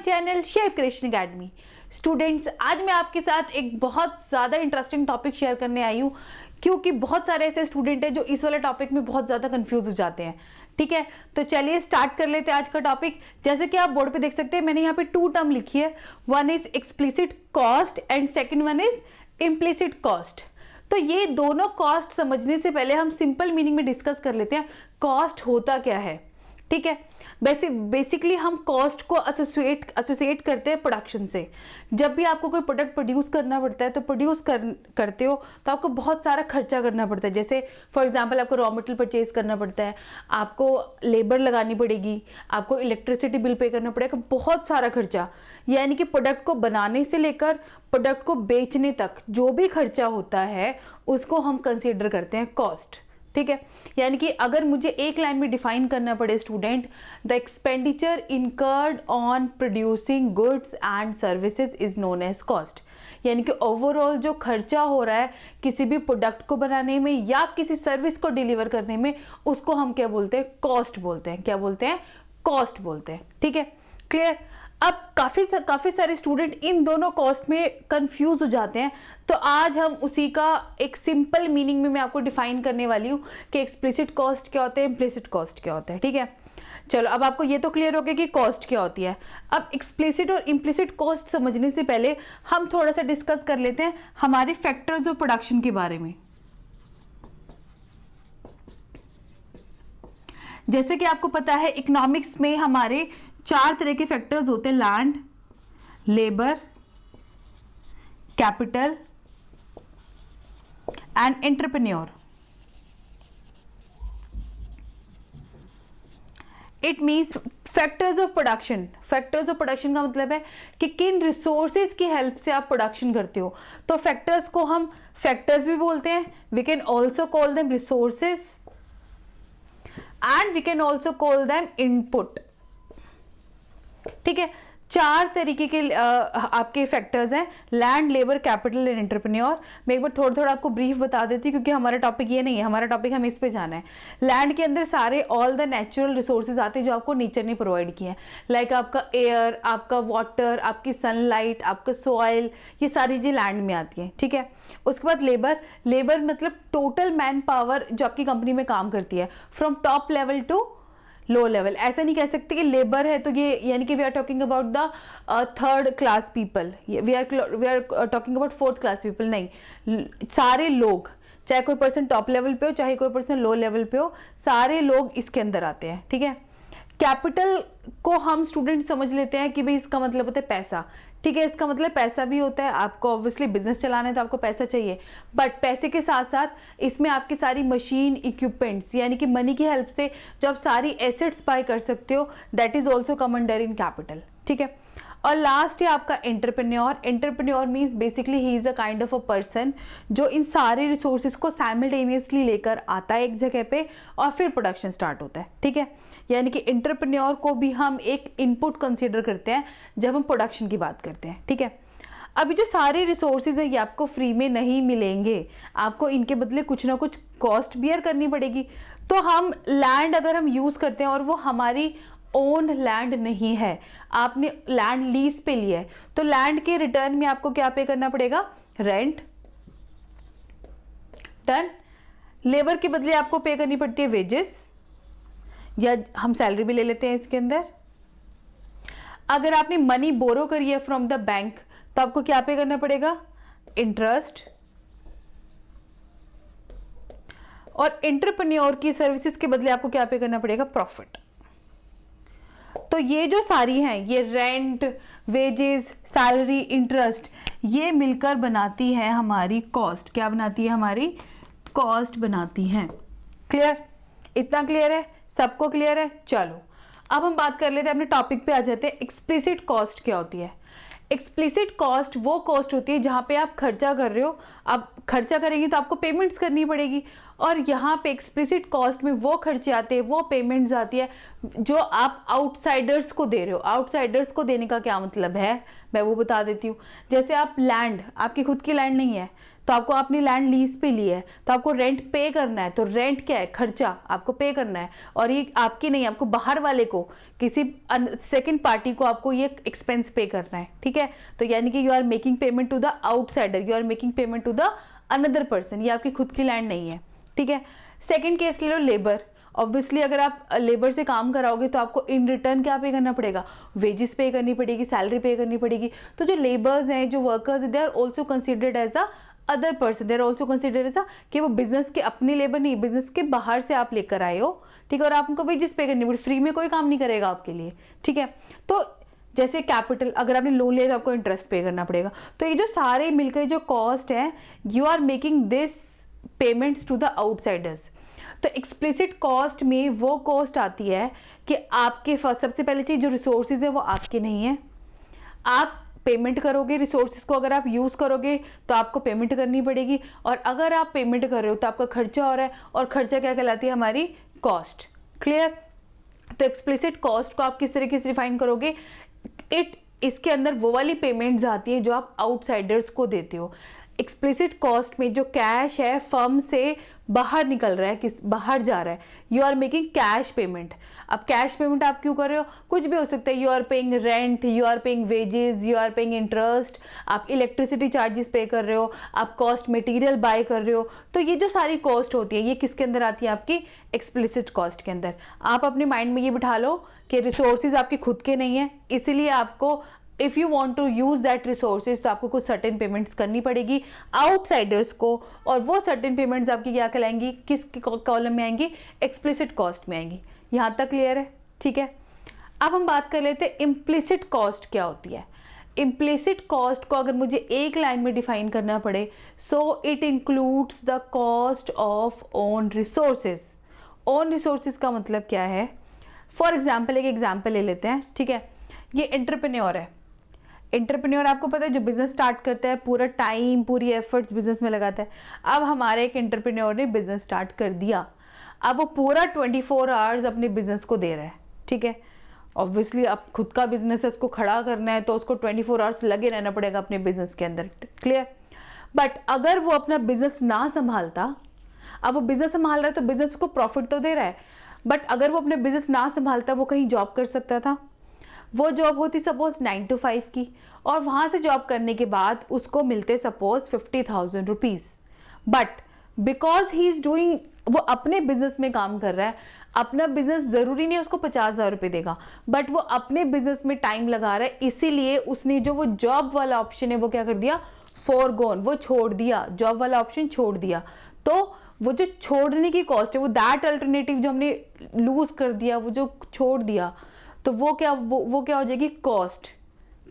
Channel shape creation academy. Students, आज मैं आपके साथ एक बहुत ज़्यादा इंटरेस्टिंग टॉपिक शेयर करने आई हूँ, क्योंकि बहुत सारे ऐसे स्टूडेंट हैं जो इस वाले टॉपिक में बहुत ज़्यादा कंफ्यूज हो जाते हैं। ठीक है, तो चलिए स्टार्ट कर लेते हैं आज का टॉपिक। जैसे कि आप बोर्ड पे देख सकते हैं, मैंने यहाँ पे 2 टर्म लिखी है, one is explicit cost and second one is implicit cost. तो ये दोनों कॉस्ट समझने से पहले हम सिंपल मीनिंग में डिस्कस कर लेते हैं कॉस्ट होता क्या है। ठीक है, बेसिकली हम कॉस्ट को एसोसिएट करते हैं प्रोडक्शन से। जब भी आपको कोई प्रोडक्ट प्रोड्यूस करना पड़ता है, तो करते हो तो आपको बहुत सारा खर्चा करना पड़ता है। जैसे फॉर एग्जांपल आपको रॉ मटेरियल परचेज करना पड़ता है, आपको लेबर लगानी पड़ेगी, आपको इलेक्ट्रिसिटी बिल पे करना पड़ेगा, बहुत सारा खर्चा। यानी कि प्रोडक्ट को बनाने से लेकर प्रोडक्ट को बेचने तक जो भी खर्चा होता है उसको हम कंसिडर करते हैं कॉस्ट। ठीक है, यानी कि अगर मुझे एक लाइन में डिफाइन करना पड़े student, the expenditure incurred on producing goods and services is known as cost. यानी कि ओवरऑल जो खर्चा हो रहा है किसी भी प्रोडक्ट को बनाने में या किसी सर्विस को डिलीवर करने में, उसको हम क्या बोलते हैं? कॉस्ट बोलते हैं। क्या बोलते हैं? कॉस्ट बोलते हैं। ठीक है, क्लियर? अब काफी सारे स्टूडेंट इन दोनों कॉस्ट में कंफ्यूज हो जाते हैं, तो आज हम उसी का एक सिंपल मीनिंग में मैं आपको डिफाइन करने वाली हूं कि एक्सप्लिसिट कॉस्ट क्या होता है, इम्प्लिसिट कॉस्ट क्या होता है। ठीक है, चलो अब आपको ये तो क्लियर हो गया कि कॉस्ट क्या होती है। अब एक्सप्लिसिट और इम्प्लिसिट कॉस्ट समझने से पहले हम थोड़ा सा डिस्कस कर लेते हैं हमारे फैक्टर्स ऑफ प्रोडक्शन के बारे में। जैसे कि आपको पता है इकोनॉमिक्स में हमारे 4 तरह के फैक्टर्स होते हैं: land, labour, capital and entrepreneur. It means factors of production. Factors of production का मतलब है कि किन रिसोर्सेज की हेल्प से आप प्रोडक्शन करते हो। तो फैक्टर्स को हम फैक्टर्स भी बोलते हैं, we can also call them resources and we can also call them input. ठीक है, 4 तरीके के आपके फैक्टर्स हैं: land, labour, capital and entrepreneur. मैं एक बार थोड़ा आपको ब्रीफ बता देती हूँ, क्योंकि हमारा टॉपिक ये नहीं है, हमारा टॉपिक हमें इस पे जाना है। लैंड के अंदर सारे ऑल द नेचुरल रिसोर्सेज आते हैं जो आपको नेचर ने प्रोवाइड किए हैं, लाइक आपका एयर, आपका वाटर, आपकी सनलाइट, आपका सॉइल, ये सारी चीजें लैंड में आती है। ठीक है, उसके बाद लेबर मतलब टोटल मैन पावर जो आपकी कंपनी में काम करती है, from top level to low level. ऐसा नहीं कह सकते कि लेबर है तो ये यानी कि we are talking about the 3rd class people, we are talking about 4th class people. नहीं, सारे लोग, चाहे कोई पर्सन टॉप लेवल पे हो चाहे कोई पर्सन लो लेवल पे हो, सारे लोग इसके अंदर आते हैं। ठीक है, कैपिटल को हम स्टूडेंट समझ लेते हैं कि भाई इसका मतलब होता है पैसा। ठीक है, इसका मतलब पैसा भी होता है, आपको ऑब्वियसली बिजनेस चलाना है तो आपको पैसा चाहिए, बट पैसे के साथ साथ इसमें आपकी सारी मशीन इक्विपमेंट्स यानी कि मनी की हेल्प से जो आप सारी एसेट्स बाय कर सकते हो, that is also come under in capital. ठीक है, और लास्ट है आपका entrepreneur. Entrepreneur means basically he is a kind of a person जो इन सारे रिसोर्सेज को साइमल्टेनियसली लेकर आता है एक जगह पे और फिर प्रोडक्शन स्टार्ट होता है। ठीक है, यानी कि एंटरप्रेन्योर को भी हम एक इनपुट कंसीडर करते हैं जब हम प्रोडक्शन की बात करते हैं। ठीक है, अभी जो सारे रिसोर्सेज है ये आपको फ्री में नहीं मिलेंगे, आपको इनके बदले कुछ ना कुछ कॉस्ट बियर करनी पड़ेगी। तो हम लैंड अगर हम यूज करते हैं और वो हमारी ओन लैंड नहीं है, आपने लैंड लीज पे लिया है, तो लैंड के रिटर्न में आपको क्या पे करना पड़ेगा? रेंट। डन। लेबर के बदले आपको पे करनी पड़ती है वेजेस, या हम सैलरी भी ले लेते हैं इसके अंदर। अगर आपने मनी बोरो करी है फ्रॉम द बैंक तो आपको क्या पे करना पड़ेगा? इंटरेस्ट। और एंटरप्रेन्योर की सर्विसेज के बदले आपको क्या पे करना पड़ेगा? प्रॉफिट। तो ये जो सारी हैं, ये रेंट, वेजेस, सैलरी, इंटरेस्ट, ये मिलकर बनाती है हमारी कॉस्ट। क्या बनाती है? हमारी कॉस्ट बनाती है। क्लियर? इतना क्लियर है? सबको क्लियर है? चलो अब हम बात कर लेते हैं, अपने टॉपिक पे आ जाते हैं। एक्सप्लिसिट कॉस्ट क्या होती है? एक्सप्लिसिट कॉस्ट वो कॉस्ट होती है जहां पे आप खर्चा कर रहे हो, आप खर्चा करेंगे तो आपको पेमेंट्स करनी पड़ेगी, और यहाँ पे एक्सप्लिसिट कॉस्ट में वो खर्चे आते हैं, वो पेमेंट्स आती है जो आप आउटसाइडर्स को दे रहे हो। आउटसाइडर्स को देने का क्या मतलब है, मैं वो बता देती हूँ। जैसे आप लैंड, आपकी खुद की लैंड नहीं है, तो आपको अपनी लैंड लीज पे ली है तो आपको रेंट पे करना है, तो रेंट क्या है, खर्चा आपको पे करना है, और ये आपकी नहीं, आपको बाहर वाले को, किसी सेकंड पार्टी को आपको ये एक्सपेंस पे करना है, ठीक है। तो यानी कि you are making payment to the outsider, you are making payment to the another person, ये आपकी खुद की लैंड नहीं है, ठीक है। सेकेंड केस ले लो, लेबर। ऑब्वियसली अगर आप लेबर से काम कराओगे तो आपको इन रिटर्न क्या पे करना पड़ेगा, वेजेस पे करनी पड़ेगी, सैलरी पे करनी पड़ेगी। तो जो लेबर्स हैं, जो workers, they are also considered as a other person, they are also considered as a, कि वो बिजनेस के अपने लेबर नहीं, बिजनेस के बाहर से आप लेकर आए हो, ठीक है, और आप उनको वेजेस पे करनी पड़ेगी, फ्री में कोई काम नहीं करेगा आपके लिए, ठीक है। तो जैसे कैपिटल, अगर आपने लोन लिया तो आपको इंटरेस्ट पे करना पड़ेगा। तो ये जो सारे मिलकर जो कॉस्ट है, you are making this payments to the outsiders. तो एक्सप्लिसिट कॉस्ट में वो कॉस्ट आती है कि आपके सबसे पहले चीज जो रिसोर्सेज है वो आपके नहीं है, आप पेमेंट करोगे रिसोर्सेज को, अगर आप यूज करोगे तो आपको पेमेंट करनी पड़ेगी, और अगर आप पेमेंट कर रहे हो तो आपका खर्चा हो रहा है, और खर्चा क्या कहलाती है, हमारी कॉस्ट। क्लियर। तो एक्सप्लिसिट कॉस्ट को आप किस तरीके से डिफाइन करोगे, इसके अंदर वो वाली पेमेंट्स आती है जो आप आउटसाइडर्स को देते हो। एक्सप्लिसिट कॉस्ट में जो कैश है फर्म से बाहर निकल रहा है, किस बाहर जा रहा है, you are making cash payment. अब कैश पेमेंट आप क्यों कर रहे हो, कुछ भी हो सकता है, you are paying rent, you are paying wages, you are paying interest, आप इलेक्ट्रिसिटी चार्जेस पे कर रहे हो, आप कॉस्ट मटेरियल बाय कर रहे हो। तो ये जो सारी कॉस्ट होती है ये किसके अंदर आती है, आपकी एक्सप्लिसिट कॉस्ट के अंदर। आप अपने माइंड में ये बिठा लो कि रिसोर्सेज आपके खुद के नहीं है, इसीलिए आपको if you want to use that resources तो आपको कुछ सर्टेन पेमेंट्स करनी पड़ेगी आउटसाइडर्स को, और वो सर्टेन पेमेंट्स आपकी क्या कहलाएंगी, किस कॉलम में आएंगी, एक्सप्लिसिट कॉस्ट में आएंगी। यहां तक क्लियर है, ठीक है। अब हम बात कर लेते हैं इम्प्लिसिट कॉस्ट क्या होती है। इम्प्लिसिट कॉस्ट को अगर मुझे एक लाइन में डिफाइन करना पड़े, so it includes the cost of own resources. Own resources का मतलब क्या है, फॉर एग्जाम्पल एक एग्जाम्पल ले लेते हैं, ठीक है। ये एंटरप्रेन्योर है, एंटरप्रेन्योर आपको पता है जो बिजनेस स्टार्ट करता है पूरा टाइम पूरी एफर्ट्स बिजनेस में लगाता है। अब हमारे एक एंटरप्रेन्योर ने बिजनेस स्टार्ट कर दिया, अब वो पूरा 24 आवर्स अपने बिजनेस को दे रहा है, ठीक है। ऑब्वियसली अब खुद का बिजनेस है, उसको खड़ा करना है तो उसको 24 आवर्स लगे रहना पड़ेगा अपने बिजनेस के अंदर, क्लियर। बट अगर वो अपना बिजनेस ना संभालता, अब वो बिजनेस संभाल रहा है तो बिजनेस को प्रॉफिट तो दे रहा है, बट अगर वो अपने बिजनेस ना संभालता वो कहीं जॉब कर सकता था। वो जॉब होती सपोज 9 to 5 की, और वहां से जॉब करने के बाद उसको मिलते suppose 50,000 rupees, but because he is doing, वो अपने बिजनेस में काम कर रहा है, अपना बिजनेस जरूरी नहीं उसको 50,000 रुपए देगा, बट वो अपने बिजनेस में टाइम लगा रहा है, इसीलिए उसने जो वो जॉब वाला ऑप्शन है वो क्या कर दिया, फोरगोन, वो छोड़ दिया, जॉब वाला ऑप्शन छोड़ दिया। तो वो जो छोड़ने की कॉस्ट है, वो दैट अल्टरनेटिव जो हमने लूज कर दिया, वो जो छोड़ दिया, तो वो क्या हो जाएगी, cost.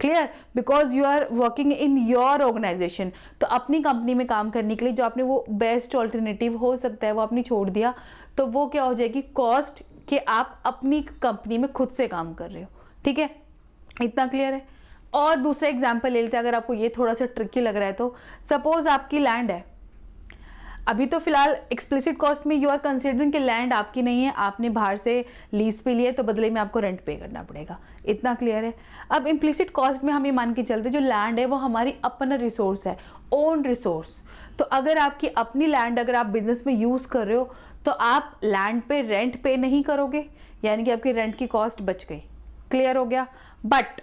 Clear. Because you are working in your organisation, तो अपनी कंपनी में काम करने के लिए जो आपने वो बेस्ट ऑल्टरनेटिव हो सकता है वो आपने छोड़ दिया, तो वो क्या हो जाएगी, कॉस्ट, कि आप अपनी कंपनी में खुद से काम कर रहे हो, ठीक है। इतना क्लियर है। और दूसरा एग्जाम्पल ले लेते हैं, अगर आपको ये थोड़ा सा ट्रिकी लग रहा है तो सपोज आपकी लैंड है, अभी तो फिलहाल एक्सप्लिसिट कॉस्ट में यू आर कंसिडरिंग कि लैंड आपकी नहीं है, आपने बाहर से लीज पे लिए तो बदले में आपको रेंट पे करना पड़ेगा, इतना क्लियर है। अब इम्प्लिसिट कॉस्ट में हम ये मान के चलते जो लैंड है वो हमारी अपना रिसोर्स है, ओन रिसोर्स। तो अगर आपकी अपनी लैंड अगर आप बिजनेस में यूज कर रहे हो तो आप लैंड पे रेंट पे नहीं करोगे, यानी कि आपकी रेंट की कॉस्ट बच गई, क्लियर हो गया। बट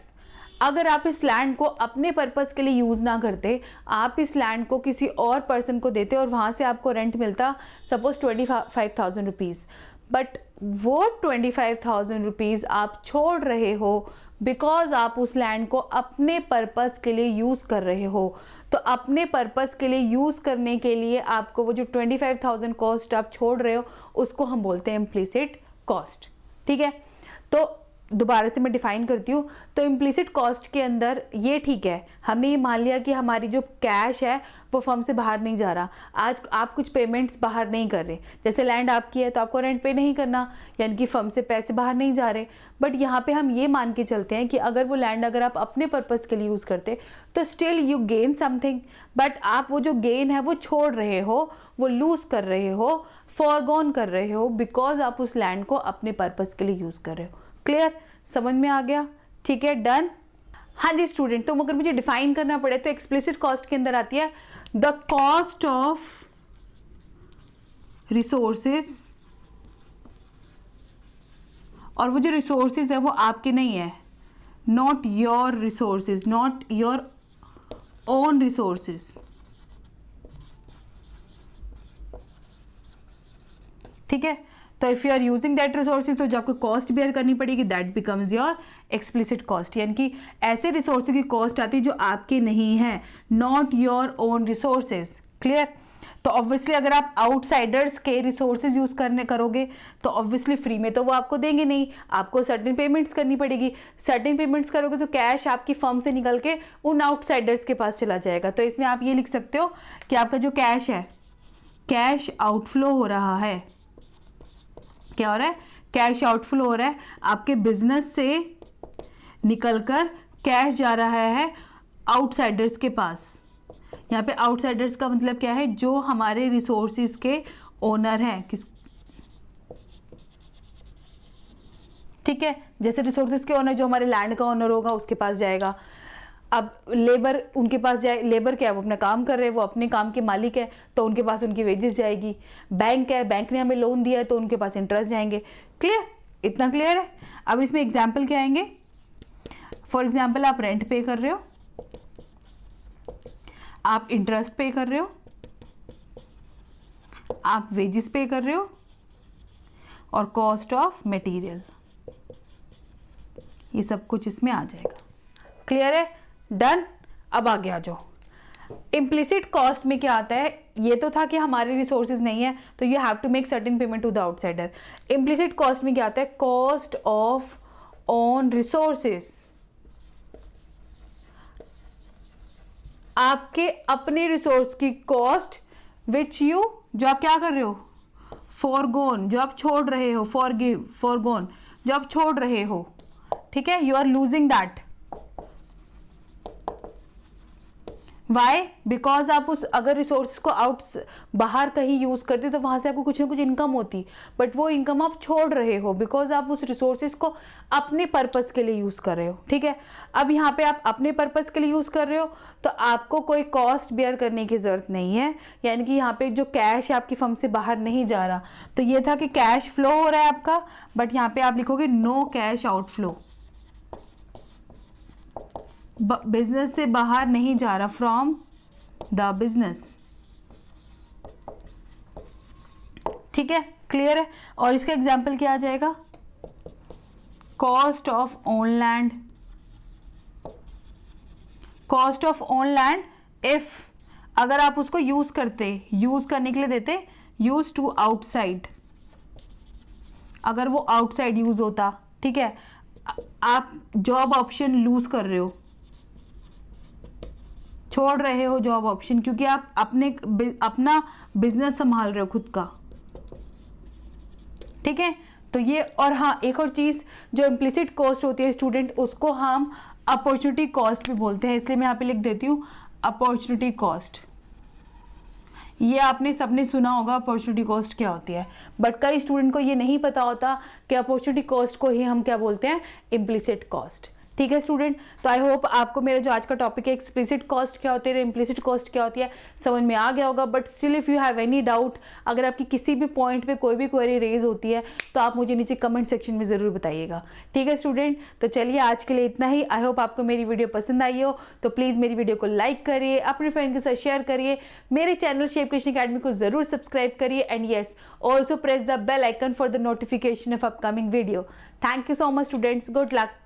अगर आप इस लैंड को अपने पर्पस के लिए यूज ना करते, आप इस लैंड को किसी और पर्सन को देते और वहां से आपको रेंट मिलता सपोज 25,000 रुपीज, बट वो 25,000 रुपीज आप छोड़ रहे हो बिकॉज आप उस लैंड को अपने पर्पस के लिए यूज कर रहे हो। तो अपने पर्पस के लिए यूज करने के लिए आपको वो जो 25,000 कॉस्ट आप छोड़ रहे हो उसको हम बोलते हैं इम्प्लिसिट कॉस्ट, ठीक है। तो दोबारा से मैं डिफाइन करती हूँ, तो इम्प्लिसिट कॉस्ट के अंदर ये ठीक है, हमने ये मान लिया कि हमारी जो कैश है वो फर्म से बाहर नहीं जा रहा, आज आप कुछ पेमेंट्स बाहर नहीं कर रहे, जैसे लैंड आपकी है तो आपको रेंट पे नहीं करना, यानी कि फर्म से पैसे बाहर नहीं जा रहे। बट यहाँ पे हम ये मान के चलते हैं कि अगर वो लैंड अगर आप अपने पर्पज के लिए यूज करते तो still you gain something, but आप वो जो गेन है वो छोड़ रहे हो, वो लूज कर रहे हो, फॉरगॉन कर रहे हो, बिकॉज आप उस लैंड को अपने पर्पज के लिए यूज कर रहे हो। क्लियर, समझ में आ गया, ठीक है, डन। हाँ जी स्टूडेंट, तो अगर मुझे डिफाइन करना पड़े तो एक्सप्लिसिट कॉस्ट के अंदर आती है द कॉस्ट ऑफ रिसोर्सेस, और वो जो रिसोर्सेज है वो आपके नहीं है, not your resources, not your own resources, ठीक है। तो if you are using that resources, तो जो आपको कॉस्ट बेयर करनी पड़ेगी, that becomes your explicit cost, यानी कि ऐसे रिसोर्सेज की कॉस्ट आती है जो आपके नहीं है, not your own resources. Clear? तो ऑब्वियसली अगर आप आउटसाइडर्स के रिसोर्सेज यूज करोगे तो ऑब्वियसली फ्री में तो वो आपको देंगे नहीं, आपको सर्टेन पेमेंट्स करनी पड़ेगी। सर्टेन पेमेंट्स करोगे तो कैश आपकी फर्म से निकल के उन आउटसाइडर्स के पास चला जाएगा। तो इसमें आप ये लिख सकते हो कि आपका जो कैश है, कैश आउटफ्लो हो रहा है। क्या हो रहा है? कैश आउटफ्लो हो रहा है, आपके बिजनेस से निकलकर कैश जा रहा है आउटसाइडर्स के पास। यहाँ पे आउटसाइडर्स का मतलब क्या है? जो हमारे रिसोर्सेज के ओनर हैं, किस, ठीक है। जैसे रिसोर्सेज के ओनर, जो हमारे लैंड का ओनर होगा उसके पास जाएगा। अब लेबर उनके पास जाए, लेबर क्या है? वो अपना काम कर रहे हैं, वो अपने काम के मालिक है, तो उनके पास उनकी वेजेस जाएगी। बैंक है, बैंक ने हमें लोन दिया है तो उनके पास इंटरेस्ट जाएंगे। क्लियर? इतना क्लियर है? अब इसमें एग्जाम्पल क्या आएंगे? फॉर एग्जाम्पल आप रेंट पे कर रहे हो, आप इंटरेस्ट पे कर रहे हो, आप वेजेस पे कर रहे हो, और कॉस्ट ऑफ मटेरियल, ये सब कुछ इसमें आ जाएगा। क्लियर है? डन। अब आगे आ जाओ। इम्प्लिसिट कॉस्ट में क्या आता है? ये तो था कि हमारे रिसोर्सेज नहीं है तो you have to make certain payment to the outsider. Implicit cost में क्या आता है? कॉस्ट ऑफ ऑन रिसोर्सेज, आपके अपने रिसोर्स की कॉस्ट विच यू, जो आप क्या कर रहे हो? फॉरगोन, जो आप छोड़ रहे हो, फॉरगिव, फॉरगोन, जो आप छोड़ रहे हो, ठीक है। You are losing that. Why? Because आप उस अगर रिसोर्स को बाहर कहीं यूज करते तो वहां से आपको कुछ ना कुछ इनकम होती, बट वो इनकम आप छोड़ रहे हो बिकॉज आप उस रिसोर्सेज को अपने पर्पस के लिए यूज कर रहे हो, ठीक है। अब यहाँ पे आप अपने पर्पस के लिए यूज कर रहे हो तो आपको कोई कॉस्ट बेयर करने की जरूरत नहीं है, यानी कि यहाँ पे जो कैश है आपकी फर्म से बाहर नहीं जा रहा। तो ये था कि कैश फ्लो हो रहा है आपका, बट यहाँ पे आप लिखोगे नो कैश आउटफ्लो, बिजनेस से बाहर नहीं जा रहा, फ्रॉम द बिजनेस, ठीक है। क्लियर है? और इसका एग्जाम्पल क्या आ जाएगा? Cost of on land, cost of on land if, अगर आप उसको यूज करते, यूज करने के लिए देते, यूज टू आउटसाइड, अगर वो आउटसाइड यूज होता, ठीक है। आप जॉब ऑप्शन लूज कर रहे हो, छोड़ रहे हो जॉब ऑप्शन, क्योंकि आप अपना बिजनेस संभाल रहे हो खुद का, ठीक है। तो ये, और हाँ एक और चीज, जो इम्प्लिसिट कॉस्ट होती है स्टूडेंट, उसको हम अपॉर्चुनिटी कॉस्ट भी बोलते हैं, इसलिए मैं यहाँ पे लिख देती हूँ अपॉर्चुनिटी कॉस्ट। ये आपने सबने सुना होगा अपॉर्चुनिटी कॉस्ट क्या होती है, बट कई स्टूडेंट को ये नहीं पता होता कि अपॉर्चुनिटी कॉस्ट को ही हम क्या बोलते हैं? Implicit cost. ठीक है स्टूडेंट, तो आई होप आपको मेरा जो आज का टॉपिक है एक्सप्लिसिट कॉस्ट क्या होती है, इम्प्लिसिट कॉस्ट क्या होती है, समझ में आ गया होगा। But still if you have any doubt, अगर आपकी किसी भी पॉइंट पे कोई भी क्वेरी रेज होती है तो आप मुझे नीचे कमेंट सेक्शन में जरूर बताइएगा। ठीक है स्टूडेंट, तो चलिए आज के लिए इतना ही। आई होप आपको मेरी वीडियो पसंद आई हो, तो प्लीज मेरी वीडियो को लाइक करिए, अपने फ्रेंड के साथ शेयर करिए, मेरे चैनल शेप कृष्ण अकेडमी को जरूर सब्सक्राइब करिए, and yes also press the bell icon for the notification of upcoming video. Thank you so much students, good luck.